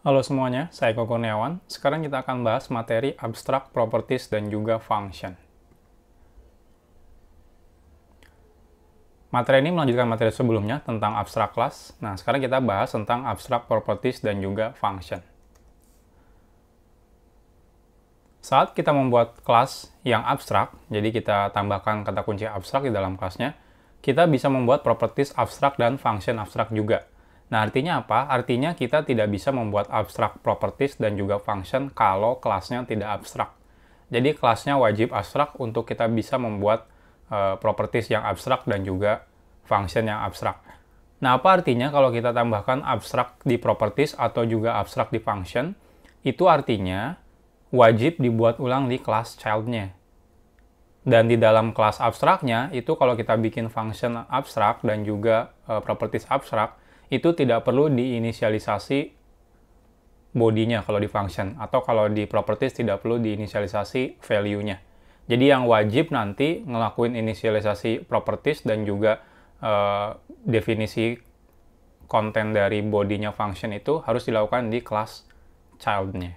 Halo semuanya, saya Koko Kurniawan. Sekarang kita akan bahas materi abstrak, properties, dan juga function. Materi ini melanjutkan materi sebelumnya tentang abstrak class. Nah, sekarang kita bahas tentang abstrak, properties, dan juga function. Saat kita membuat kelas yang abstrak, jadi kita tambahkan kata kunci abstrak di dalam kelasnya, kita bisa membuat properties abstrak dan function abstrak juga. Nah, artinya apa? Artinya kita tidak bisa membuat abstrak properties dan juga function kalau kelasnya tidak abstrak. Jadi kelasnya wajib abstrak untuk kita bisa membuat properties yang abstrak dan juga function yang abstrak. Nah, apa artinya kalau kita tambahkan abstrak di properties atau juga abstrak di function? Itu artinya wajib dibuat ulang di kelas child-nya. Dan di dalam kelas abstraknya, itu kalau kita bikin function abstrak dan juga properties abstrak, itu tidak perlu diinisialisasi bodinya kalau di function, atau kalau di properties tidak perlu diinisialisasi value-nya. Jadi yang wajib nanti ngelakuin inisialisasi properties dan juga definisi konten dari bodinya function itu harus dilakukan di kelas child-nya.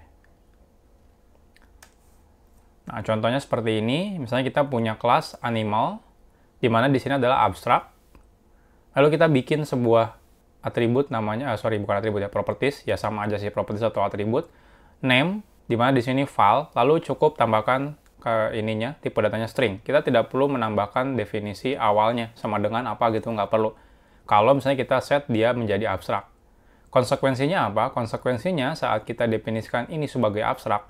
Nah, contohnya seperti ini. Misalnya kita punya kelas animal, di mana di sini adalah abstrak. Lalu kita bikin sebuah atribut namanya, bukan atribut ya, properties, ya sama aja sih properties atau atribut. Name, di mana di sini file, lalu cukup tambahkan ke ininya, tipe datanya string. Kita tidak perlu menambahkan definisi awalnya, sama dengan apa gitu, nggak perlu. Kalau misalnya kita set dia menjadi abstrak. Konsekuensinya apa? Konsekuensinya saat kita definisikan ini sebagai abstrak,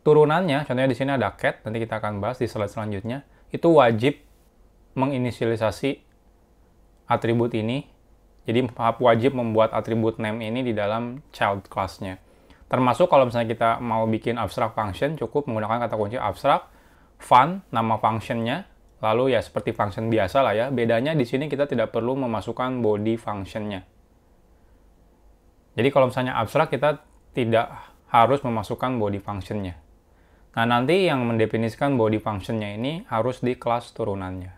turunannya, contohnya di sini ada cat, nanti kita akan bahas di slide selanjutnya, itu wajib menginisialisasi atribut ini. Jadi wajib membuat atribut name ini di dalam child class-nya. Termasuk kalau misalnya kita mau bikin abstract function, cukup menggunakan kata kunci abstrak, fun, nama functionnya, lalu ya seperti function biasa lah ya. Bedanya di sini kita tidak perlu memasukkan body functionnya. Jadi kalau misalnya abstrak, kita tidak harus memasukkan body functionnya. Nah, nanti yang mendefinisikan body functionnya ini harus di kelas turunannya.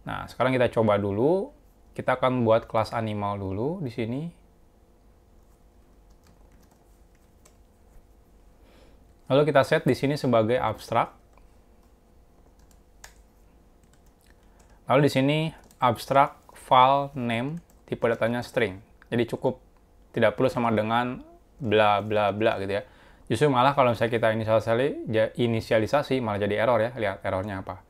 Nah, sekarang kita coba dulu. Kita akan buat kelas animal dulu di sini. Lalu kita set di sini sebagai abstrak. Lalu di sini abstrak file name, tipe datanya string. Jadi cukup, tidak perlu sama dengan bla bla bla gitu ya. Justru malah kalau misalnya kita inisialisasi malah jadi error ya. Lihat errornya apa.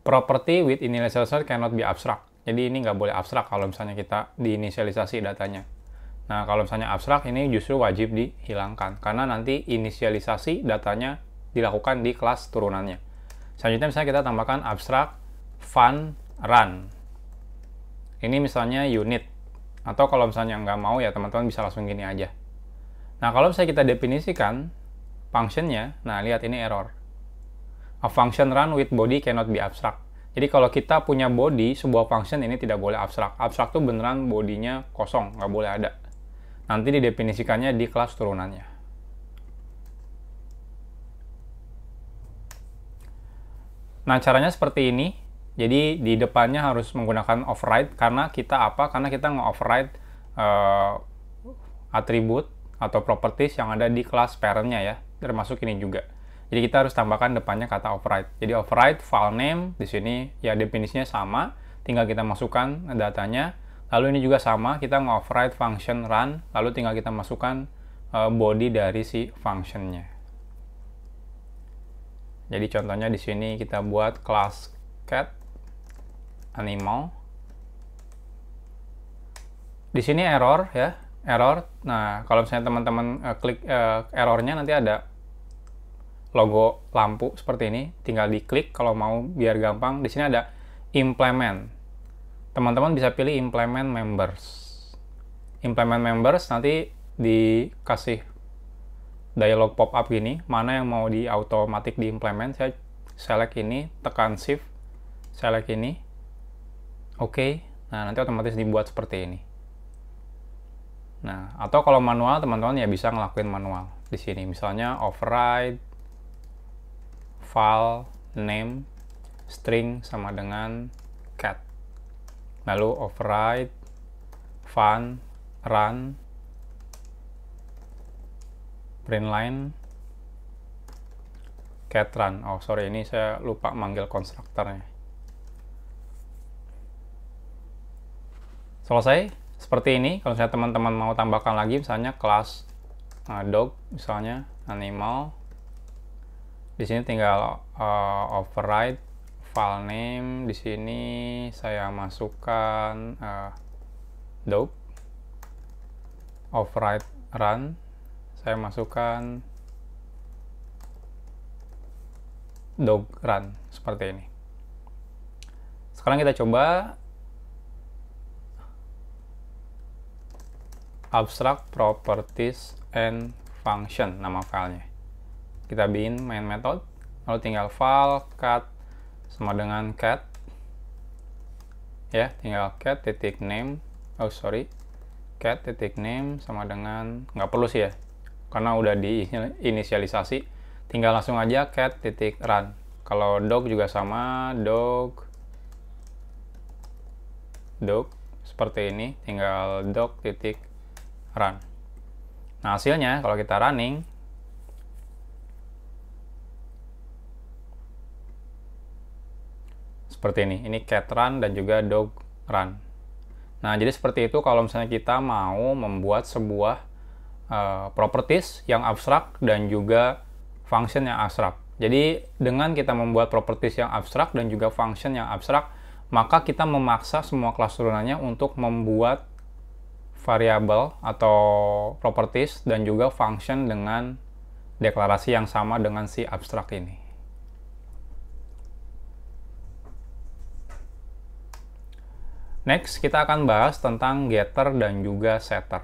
Property with initializer cannot be abstract. Jadi ini nggak boleh abstrak kalau misalnya kita diinisialisasi datanya. Nah, kalau misalnya abstrak ini justru wajib dihilangkan. Karena nanti inisialisasi datanya dilakukan di kelas turunannya. Selanjutnya misalnya kita tambahkan abstrak fun run. Ini misalnya unit. Atau kalau misalnya nggak mau ya teman-teman bisa langsung gini aja. Nah, kalau misalnya kita definisikan functionnya, nah lihat ini error. A function run with body cannot be abstract. Jadi kalau kita punya body, sebuah function ini tidak boleh abstrak. Abstrak tuh beneran bodinya kosong, nggak boleh ada. Nanti didefinisikannya di kelas turunannya. Nah, caranya seperti ini. Jadi di depannya harus menggunakan override. Karena kita apa? Karena kita nge-override atribut atau properties yang ada di kelas parent-nya ya. Termasuk ini juga. Jadi kita harus tambahkan depannya kata override. Jadi override file name di sini ya definisinya sama, tinggal kita masukkan datanya. Lalu ini juga sama, kita nge-override function run, lalu tinggal kita masukkan body dari si functionnya. Jadi contohnya di sini kita buat class cat animal. Di sini error ya, error. Nah, kalau misalnya teman-teman klik errornya nanti ada logo lampu seperti ini, tinggal diklik kalau mau biar gampang. Di sini ada implement. Teman-teman bisa pilih implement members. Implement members nanti dikasih dialog pop up gini, mana yang mau di automatic diimplement. Saya select ini, tekan shift, select ini. Oke. Nah, nanti otomatis dibuat seperti ini. Nah, atau kalau manual teman-teman ya bisa ngelakuin manual di sini. Misalnya override file name string sama dengan cat, lalu override fun run print line get run. Oh sorry, ini saya lupa manggil konstruktornya. Selesai. Seperti ini. Kalau misalnya teman-teman mau tambahkan lagi, misalnya kelas dog, misalnya animal. Di sini tinggal override file name. Di sini saya masukkan dog. Override run. Saya masukkan dog run seperti ini. Sekarang kita coba abstract properties and function, nama filenya. Kita bikin main method, lalu tinggal file cat sama dengan cat, ya, tinggal cat titik name, cat titik name sama dengan, nggak perlu sih ya, karena udah diinisialisasi, tinggal langsung aja cat titik run. Kalau dog juga sama, dog seperti ini, tinggal dog titik run. Nah hasilnya kalau kita running, seperti ini cat run dan juga dog run. Nah jadi seperti itu kalau misalnya kita mau membuat sebuah properties yang abstrak dan juga function yang abstrak. Jadi dengan kita membuat properties yang abstrak dan juga function yang abstrak, maka kita memaksa semua kelas turunannya untuk membuat variabel atau properties dan juga function dengan deklarasi yang sama dengan si abstrak ini. Next, kita akan bahas tentang getter dan juga setter.